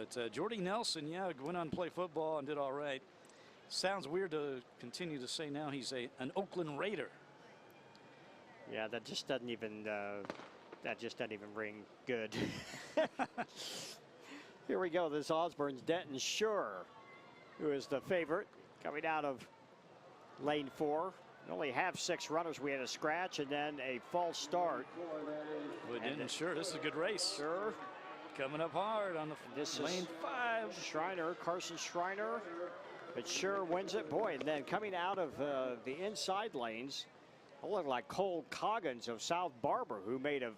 But Jordy Nelson, yeah, went on to play football and did all right. Sounds weird to continue to say now he's an Oakland Raider. Yeah, that just doesn't even ring good. Here we go. This Osborne's Denton Shure, who is the favorite coming out of lane 4. We only have 6 runners. We had a scratch and then a false start. Well, Denton Shure, this is a good race. Sure. Coming up hard on the lane 5. Schreiner, Carson Schreiner. But Shure wins it. Boy, and then coming out of the inside lanes, it looked like Cole Coggins of South Barber, who may have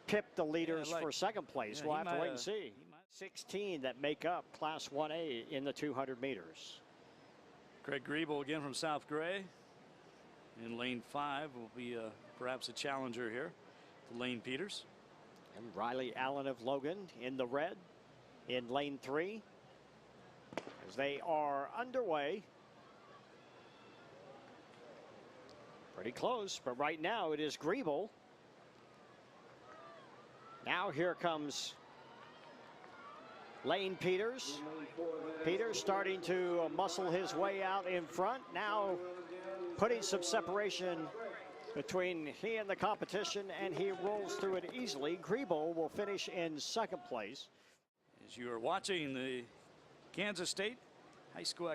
pipped the leaders for second place. Yeah, we'll have to wait and see. 16 that make up Class 1A in the 200 meters. Craig Griebel again from South Gray. In lane 5 will be perhaps a challenger here to Lane Peters. And Riley Allen of Logan in the red in lane 3. As they are underway. Pretty close, but right now it is Griebel. Now here comes Lane Peters. Peters starting to muscle his way out in front. Now putting some separation between he and the competition, and he rolls through it easily. Griebel will finish in second place. As you are watching the Kansas State High School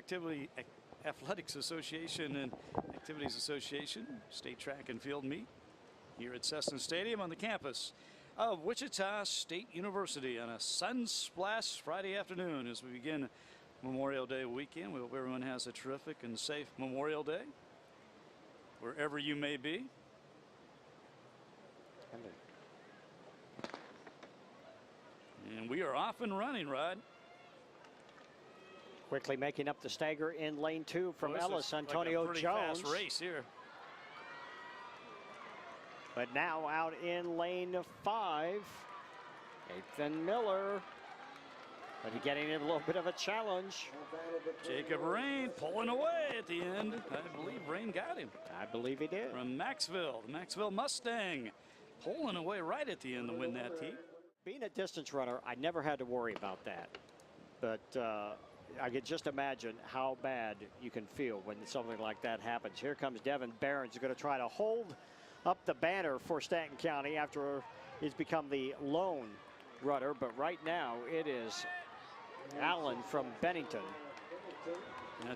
Athletics Association and Activities Association State Track and Field meet here at Cessna Stadium on the campus of Wichita State University on a sun-splashed Friday afternoon as we begin Memorial Day weekend. We hope everyone has a terrific and safe Memorial Day wherever you may be. And we are off and running, Rod. Quickly making up the stagger in lane 2 from Ellis, Antonio like a Jones. Fast race here. But now out in lane 5, Nathan Miller. But he's getting a little bit of a challenge. Jacob Rain pulling away at the end. I believe Rain got him. I believe he did. From Maxville, the Maxville Mustang, pulling away right at the end to win that heat. Being a distance runner, I never had to worry about that. But I could just imagine how bad you can feel when something like that happens. Here comes Devin Barron's going to try to hold up the banner for Stanton County after he's become the lone runner. But right now it is Allen from Bennington.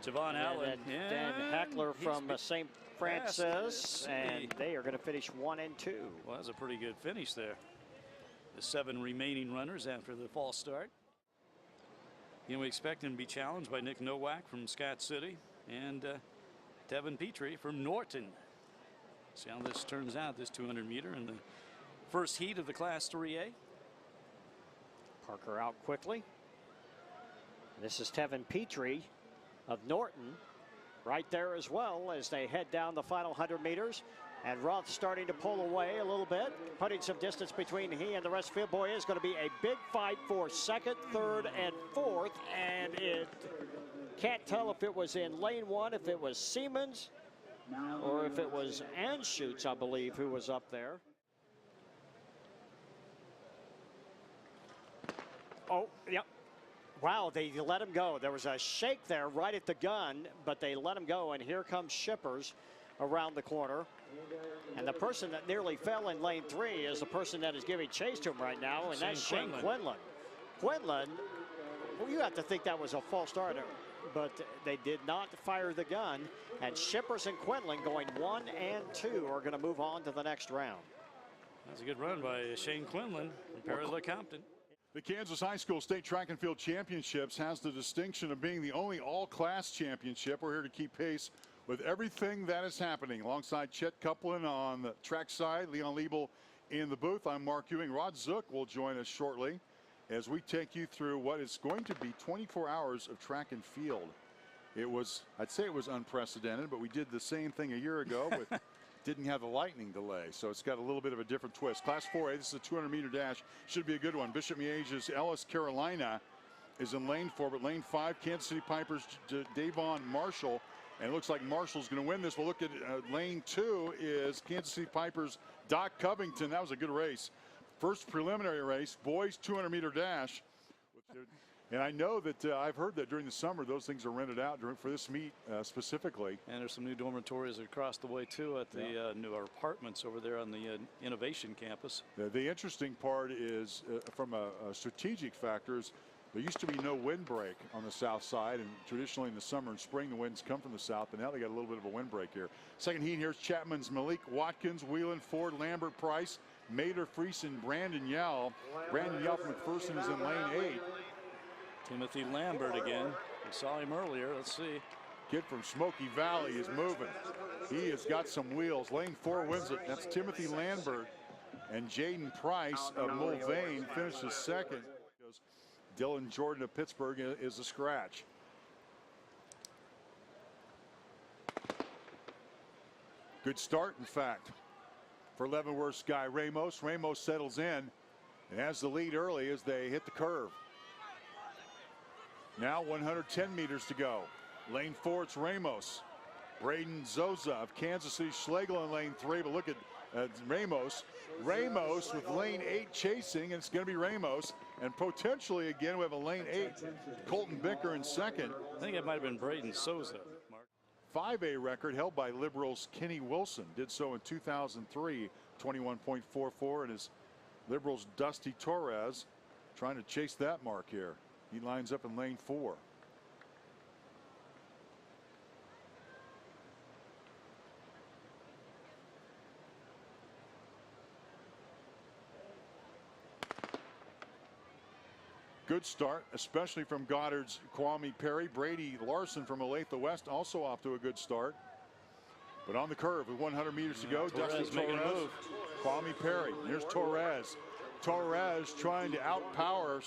Javon Allen. Dan Heckler from St. Francis. And they are going to finish 1 and 2. Well, that's a pretty good finish there. The 7 remaining runners after the false start. You know, we expect him to be challenged by Nick Nowak from Scott City and Devin Petrie from Norton. See how this turns out, this 200 meter in the first heat of the Class 3A. Parker out quickly. This is Devin Petrie of Norton right there as well as they head down the final 100 meters. And Roth starting to pull away a little bit, putting some distance between he and the rest of the field. Boy, it's going to be a big fight for second, third, and fourth. And it can't tell if it was in lane 1, if it was Siemens, or if it was Anschutz, I believe, who was up there. Oh, yep. Wow, they let him go. There was a shake there right at the gun, but they let him go. And here comes Shippers around the corner. And the person that nearly fell in lane 3 is the person that is giving chase to him right now, and that's Shane Quinlan. Quinlan, well, you have to think that was a false start, but they did not fire the gun. And Shippers and Quinlan going 1 and 2 are going to move on to the next round. That's a good run by Shane Quinlan from Parallel Compton. The Kansas High School State Track and Field Championships has the distinction of being the only all-class championship. We're here to keep pace with everything that is happening. Alongside Chet Copeland on the track side, Leon Liebel in the booth. I'm Mark Ewing. Rod Zook will join us shortly as we take you through what is going to be 24 hours of track and field. It was, I'd say it was unprecedented, but we did the same thing a year ago with didn't have the lightning delay, so it's got a little bit of a different twist. Class 4A, this is a 200-meter dash. Should be a good one. Bishop Miege's Ellis Carolina is in lane 4, but lane 5, Kansas City Pipers, Davon Marshall. And it looks like Marshall's going to win this. We'll look at lane 2 is Kansas City Pipers, Doc Covington. That was a good race. First preliminary race, boys 200-meter dash. And I know that I've heard that during the summer those things are rented out for this meet specifically. And there's some new dormitories across the way too at the new apartments over there on the Innovation campus. The interesting part is from a strategic factors. There used to be no wind break on the south side, and traditionally in the summer and spring the winds come from the south, but now they got a little bit of a wind break here. Second heat, here's Chapman's Malik Watkins, Whelan, Ford, Lambert, Price, Mater, Friesen, Brandon Yell. Brandon Yell from McPherson is in lane 8. Timothy Lambert again. We saw him earlier. Let's see. Kid from Smoky Valley is moving. He has got some wheels. Lane 4 wins it. That's Timothy Lambert. And Jaden Price of Mulvane finishes second. Dylan Jordan of Pittsburgh is a scratch. Good start, in fact, for Leavenworth's guy Ramos. Ramos settles in and has the lead early as they hit the curve. Now 110 meters to go. Lane 4, it's Ramos. Braden Zoza of Kansas City, Schlegel in lane 3, but look at Ramos. Ramos with lane 8 chasing, and it's going to be Ramos. And potentially again, we have a lane 8, Colton Bicker in second. I think it might have been Braden Souza, Mark. 5A record held by Liberals' Kenny Wilson. Did so in 2003, 21.44, and his Liberals' Dusty Torres trying to chase that mark here. He lines up in lane 4. Good start, especially from Goddard's Kwame Perry. Brady Larson from Olathe West also off to a good start. But on the curve with 100 meters to go, Dusty Torres, Kwame Perry. Here's Torres. Torres trying to outpower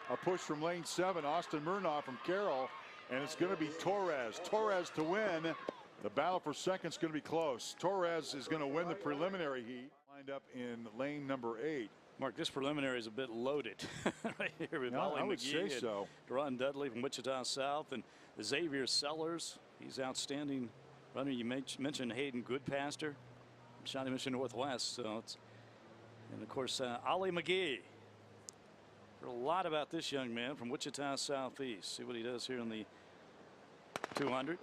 a push from lane 7, Austin Murnau from Carroll, and it's going to be Torres. Torres to win. The battle for second is going to be close. Torres is going to win the preliminary heat. Lined up in lane number 8. Mark, this preliminary is a bit loaded right here with Molly I would McGee say so. Ron Dudley from Wichita South and Xavier Sellers. He's outstanding runner. You mentioned Hayden Goodpaster, Shawnee Mission Northwest. So it's, and of course Ollie McGee. Heard a lot about this young man from Wichita Southeast. See what he does here in the 200.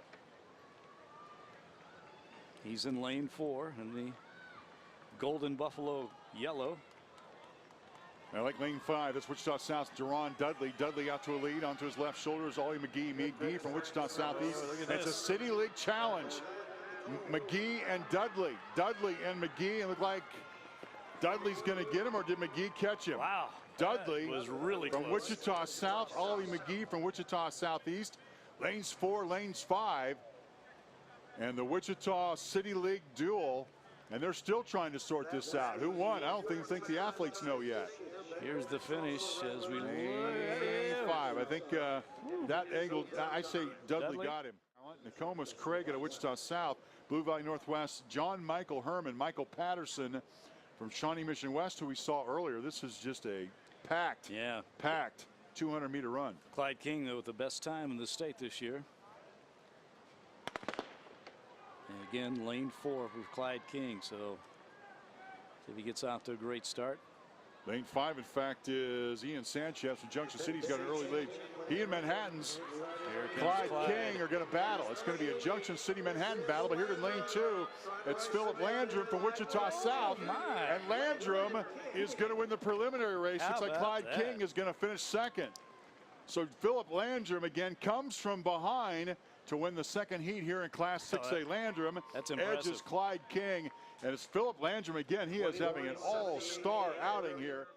He's in lane 4 in the Golden Buffalo yellow. I like lane 5. That's Wichita South. Deron Dudley. Dudley out to a lead. Onto his left shoulder is Ollie McGee. McGee from Wichita Southeast. It's a City League challenge. McGee and Dudley. Dudley and McGee. And look like Dudley's going to get him, or did McGee catch him? Wow. Dudley was really from close. Wichita South. Ollie McGee from Wichita Southeast. Lanes 4, lanes 5. And the Wichita City League duel. And they're still trying to sort this out. Who won? I don't think the athletes know yet. Here's the finish as we lane 5. I think that angle, I say Dudley got him. Nokomis Craig at Wichita South. Blue Valley Northwest, John Michael Herman. Michael Patterson from Shawnee Mission West, who we saw earlier. This is just a packed 200-meter run. Clyde King, though, with the best time in the state this year. And again, lane 4 with Clyde King. So see if he gets off to a great start. Lane 5, in fact, is Ian Sanchez from Junction City. He's got an early lead. He and Manhattan's Clyde King are going to battle. It's going to be a Junction City Manhattan battle. But here in lane 2, it's Philip Landrum from Wichita South. And Landrum is going to win the preliminary race. Looks like Clyde King is going to finish second. So Philip Landrum again comes from behind to win the second heat here in Class 6A. Landrum edges Clyde King, and it's Philip Landrum again. He is having an all-star outing here.